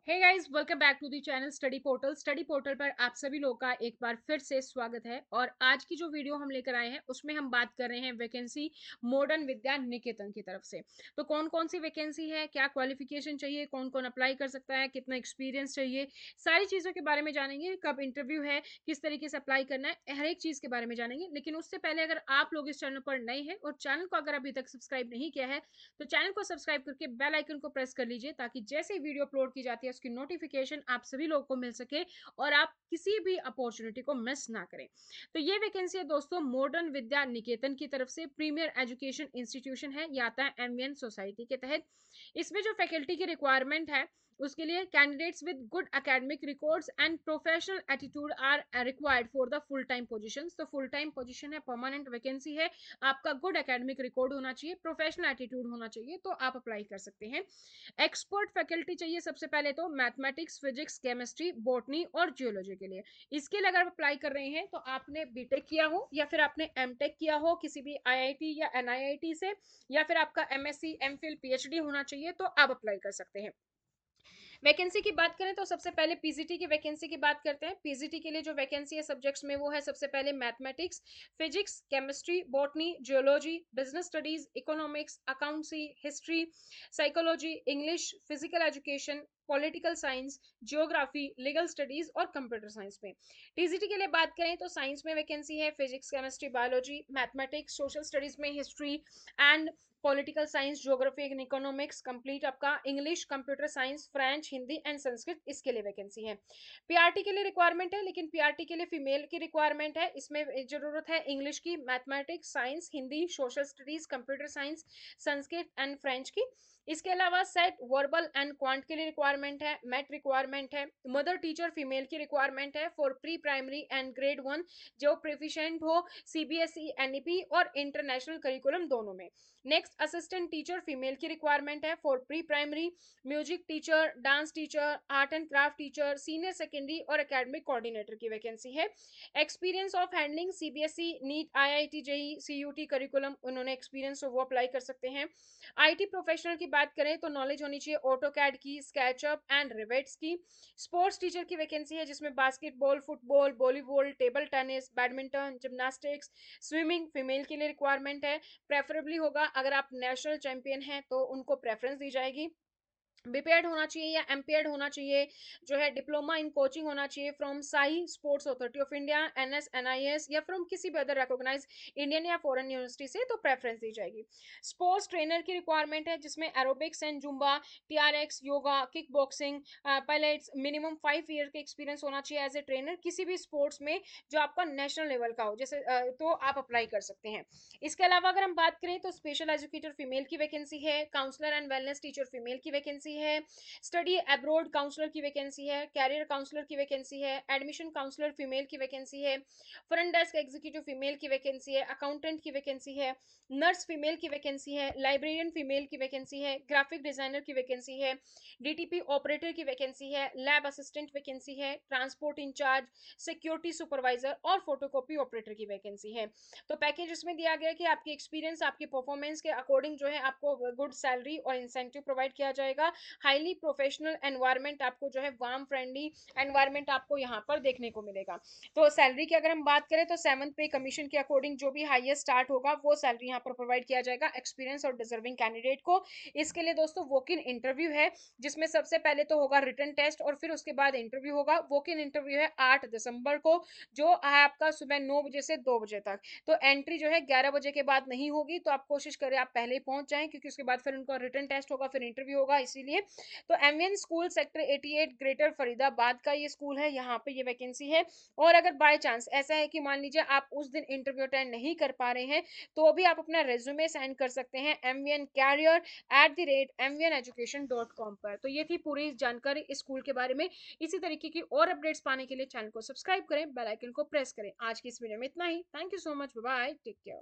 Hey guys, welcome back to the channel study portal. Study portal पर आप सभी लोगों का एक बार फिर से स्वागत है। और आज की जो वीडियो हम लेकर आए हैं उसमें हम बात कर रहे हैं वैकेंसी मॉडर्न विद्या निकेतन की तरफ से। तो कौन कौन सी वैकेंसी है, क्या क्वालिफिकेशन चाहिए, कौन कौन अप्लाई कर सकता है, कितना एक्सपीरियंस चाहिए, सारी चीज़ों के बारे में जानेंगे। कब इंटरव्यू है, किस तरीके से अप्लाई करना है, हर एक चीज़ के बारे में जानेंगे। लेकिन उससे पहले अगर आप लोग इस चैनल पर नए हैं और चैनल को अगर अभी तक सब्सक्राइब नहीं किया है तो चैनल को सब्सक्राइब करके बेल आइकन को प्रेस कर लीजिए, ताकि जैसे ही वीडियो अपलोड की जाती है उसकी नोटिफिकेशन आप सभी लोगों को मिल सके और आप किसी भी अपॉर्चुनिटी को मिस ना करें। तो ये वैकेंसी है दोस्तों मॉडर्न विद्या निकेतन की तरफ से, प्रीमियर एजुकेशन इंस्टीट्यूशन है, ये आता है एमवीएन सोसाइटी के तहत। इसमें जो फैकल्टी की रिक्वायरमेंट है उसके लिए candidates with good academic records and professional attitude are required for the full time positions. तो फुल टाइम पोजीशन है, परमानेंट वैकेंसी है। आपका गुड एकेडमिक रिकॉर्ड होना चाहिए, प्रोफेशनल एटीट्यूड होना चाहिए, तो आप अप्लाई कर सकते हैं। एक्सपर्ट फैकल्टी चाहिए सबसे पहले तो मैथमेटिक्स, फिजिक्स, केमिस्ट्री, बॉटनी और जियोलॉजी के लिए। इसके लिए अगर आप अप्लाई कर रहे हैं तो आपने बीटेक किया हो या फिर आपने एमटेक किया हो किसी भी आईआईटी या एनआईआईटी से, या फिर आपका एमएससी, एमफिल, पीएचडी होना चाहिए, तो आप अप्लाई कर सकते हैं। वैकेंसी की बात करें तो सबसे पहले पीजीटी की वैकेंसी की बात करते हैं। पीजीटी के लिए जो वैकेंसी है सब्जेक्ट्स में वो है सबसे पहले mathematics, physics, chemistry, botany, geology, business studies, economics, accountancy, history, psychology, English, physical education, political science, geography, legal studies और कंप्यूटर साइंस में। टीजीटी के लिए बात करें तो साइंस में वैकेंसी है physics, chemistry, biology, mathematics, social studies में history and political science, geography and economics, complete आपका English, computer science, French, Hindi and Sanskrit, इसके लिए वैकेंसी है। पीआरटी के लिए रिक्वायरमेंट है, लेकिन पीआरटी के लिए फीमेल की रिक्वायरमेंट है। इसमें जरूरत है इंग्लिश की, mathematics, science, Hindi, social studies, computer science, Sanskrit and French की। इसके अलावा सेट, वर्बल एंड क्वांट के लिए रिक्वायरमेंट है। मेट रिक्वायरमेंट है। मदर टीचर फीमेल की रिक्वायरमेंट है for pre primary and grade 1, जो प्रोफिशिएंट हो सीबीएसई, एनईपी और इंटरनेशनल करिकुलम दोनों में। नेक्स्ट, असिस्टेंट टीचर फीमेल की रिक्वायरमेंट है for pre primary, music teacher, dance teacher, art and craft teacher, senior secondary और एकेडमिक कोऑर्डिनेटर की वैकेंसी है। Experience of handling CBSE, NEET, IIT JEE, CUET curriculum, उन्होंने experience वो apply कर सकते हैं। आईटी प्रोफेशनल की बात करें तो नॉलेज होनी चाहिए ऑटोकैड की, स्केचअप एंड रिवेट्स की। स्पोर्ट्स टीचर की वैकेंसी है जिसमें basketball, football, volleyball, table tennis, badminton, gymnastics, swimming female के लिए रिक्वायरमेंट है। प्रेफरेबली होगा अगर आप नेशनल चैंपियन हैं तो उनको प्रेफरेंस दी जाएगी। बीपीएड होना चाहिए या एमपीएड होना चाहिए, जो है डिप्लोमा इन कोचिंग होना चाहिए from SAI sports authority of India, NSNIS या फ्रॉम किसी भी अदर रिकॉग्नाइज इंडियन या फॉरेन यूनिवर्सिटी से, तो प्रेफरेंस दी जाएगी। स्पोर्ट्स ट्रेनर की रिक्वायरमेंट है जिसमें aerobics and Zumba, TRX, yoga, kick boxing, pilots, minimum 5 year का एक्सपीरियंस होना चाहिए एज ए ट्रेनर किसी भी स्पोर्ट्स में जो आपका नेशनल लेवल का हो, जैसे तो आप अप्लाई कर सकते हैं। इसके अलावा अगर हम बात करें तो स्पेशल एजुकेटर फीमेल की वैकेंसी है, counsellor and wellness teacher female की वैकेंसी है, स्टडी अब्रोड काउंसलर की वैकेंसी है, कैरियर काउंसलर की वैकेंसी है, एडमिशन काउंसलर फीमेल की वैकेंसी है, फ्रंट डेस्क एग्जीक्यूटिव फीमेल की वैकेंसी है, अकाउंटेंट की वैकेंसी है, नर्स फीमेल की वैकेंसी है, लाइब्रेरियन फीमेल की वैकेंसी है, ग्राफिक डिजाइनर की वैकेंसी है, डीटीपी ऑपरेटर की वैकेंसी है, लैब असिस्टेंट वैकेंसी है, ट्रांसपोर्ट इंचार्ज, सिक्योरिटी सुपरवाइजर और फोटोकॉपी ऑपरेटर की वैकेंसी है। तो पैकेज इसमें दिया गया कि आपकी एक्सपीरियंस, आपकी परफॉर्मेंस के अकॉर्डिंग जो है आपको गुड सैलरी और इंसेंटिव प्रोवाइड किया जाएगा। हाईली प्रोफेशनल एनवायरनमेंट, आपको जो है वार्म फ्रेंडली एनवायरनमेंट आपको यहाँ पर देखने को मिलेगा। तो सैलरी की अगर हम बात करें तो 7th पे कमीशन के अकॉर्डिंग जो भी हाईएस्ट स्टार्ट होगा वो सैलरी यहाँ पर प्रोवाइड किया जाएगा एक्सपीरियंस और डिजर्विंग कैंडिडेट को। इसके लिए दोस्तों वॉक इन इंटरव्यू है, जिसमें सबसे पहले तो होगा रिटन टेस्ट और फिर उसके बाद इंटरव्यू होगा। वॉक इन इंटरव्यू है 8 दिसंबर को, जो है आपका सुबह 9 बजे से 2 बजे तक। तो एंट्री जो है 11 बजे के बाद नहीं होगी, तो आप कोशिश करें आप पहले ही पहुंच जाएं, क्योंकि उसके बाद फिर उनका रिटन टेस्ट होगा, फिर इंटरव्यू होगा, इसीलिए। तो MVN school sector 88 greater Faridabad का ये स्कूल है, यहाँ पे ये वैकेंसी है। और अगर बाय चांस ऐसा है कि मान लीजिए आप उस दिन इंटरव्यू अटेंड नहीं कर पा रहे हैं, तो भी आप अपना रेज्यूमे सेंड कर सकते हैं mvncareer@mvneducation.com पर। तो ये थी पूरी जानकारी इस स्कूल के बारे में। इसी तरीके की और अपडेट्स पाने के लिए चैनल को सब्सक्राइब करें, बेल आइकन को प्रेस करें। आज की इस वीडियो में इतना ही। Thank you so much, bye, take care.